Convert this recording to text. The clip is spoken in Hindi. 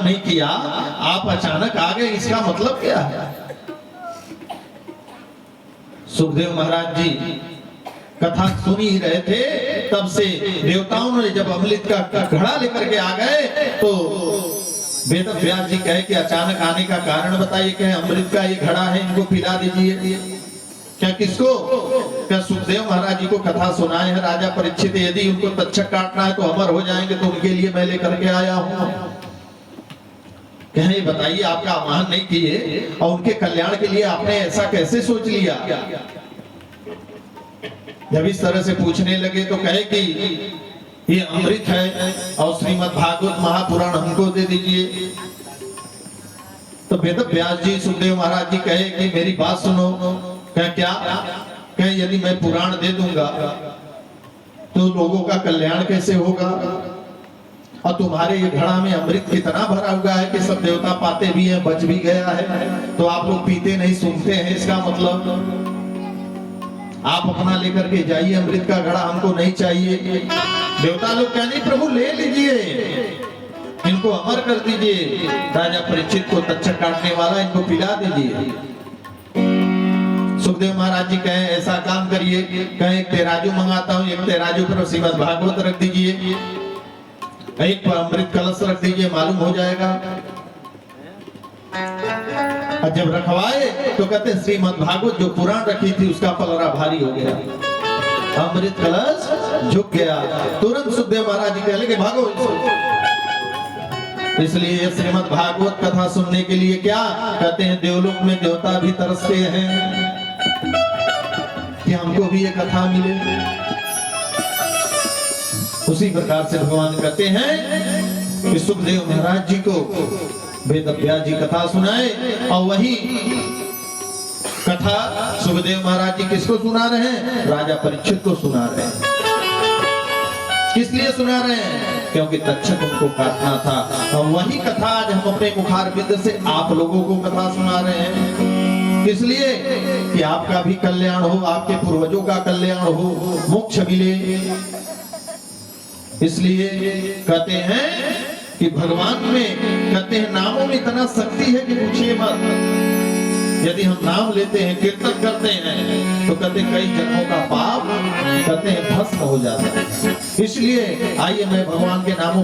नहीं किया, आप अचानक आ गए, इसका मतलब क्या है? सुखदेव महाराज जी कथा सुन ही रहे थे, तब से देवताओं ने जब अमृत का घड़ा लेकर के आ गए तो वेद व्यास जी कहे कि अचानक आने का कारण बताइए। कहे अमृत का ये घड़ा है, इनको पिला दीजिए। क्या किसको? क्या सुखदेव महाराज जी को कथा सुनाए है राजा परीक्षित, यदि उनको तक्षक काटना है तो अमर हो जाएंगे, तो उनके लिए मैं लेकर के आया हूं। कहे बताइए, आपका आह्वान नहीं किए और उनके कल्याण के लिए आपने ऐसा कैसे सोच लिया? जब इस तरह से पूछने लगे तो कहे कि ये अमृत है और श्रीमद् भागवत महापुराण हमको दे दीजिए। तो वेद व्यास जी सुखदेव महाराज जी कहे कि मेरी बात सुनो। क्या? कहे यदि मैं पुराण दे दूंगा तो लोगों का कल्याण कैसे होगा? और तुम्हारे ये घड़ा में अमृत कितना भरा हुआ है कि सब देवता पाते भी हैं, बच भी गया है, तो आप लोग पीते नहीं, सुनते हैं। इसका मतलब आप अपना लेकर के जाइए, अमृत का घड़ा हमको नहीं चाहिए। देवता लोग कहने प्रभु ले लीजिए, इनको अमर कर दीजिए, राजा परीक्षित को तक्षक काटने वाला, इनको पिला दीजिए। सुखदेव महाराज जी कहे ऐसा काम करिए, कहे एक तेराजू मंगाता हूं, एक तेराजू पर श्रीमद् भागवत रख दीजिए, एक पर अमृत कलश रख दीजिए, मालूम हो जाएगा। और जब रखवाए तो कहते श्रीमद् भागवत जो पुराण रखी थी उसका पलड़ा भारी हो गया, अमृत कलश झुक गया। तुरंत सुखदेव महाराज जी कहले कि भागो। इसलिए श्रीमद् भागवत कथा सुनने के लिए क्या कहते हैं, देवलोक में देवता भी तरसते हैं कि हमको भी ये कथा मिले। उसी प्रकार से भगवान कहते हैं कि सुखदेव महाराज जी को वेद व्यास जी कथा सुनाए, और वही कथा सुखदेव महाराज जी किसको सुना रहे हैं? राजा परीक्षित को सुना रहे हैं। किस लिए सुना रहे हैं? क्योंकि तक्षक उनको काटना था। और वही कथा आज हम अपने मुखार बिंद से आप लोगों को कथा सुना रहे हैं। इसलिए कि आपका भी कल्याण हो, आपके पूर्वजों का कल्याण हो, मोक्ष मिले। इसलिए कहते हैं कि भगवान में कहते हैं नामों में इतना शक्ति है कि पूछिए मत। यदि हम नाम लेते हैं, कीर्तन करते हैं, तो कहते कई जन्मों का पाप कहते हैं भस्म हो जाता है। इसलिए आइए मैं भगवान के नामों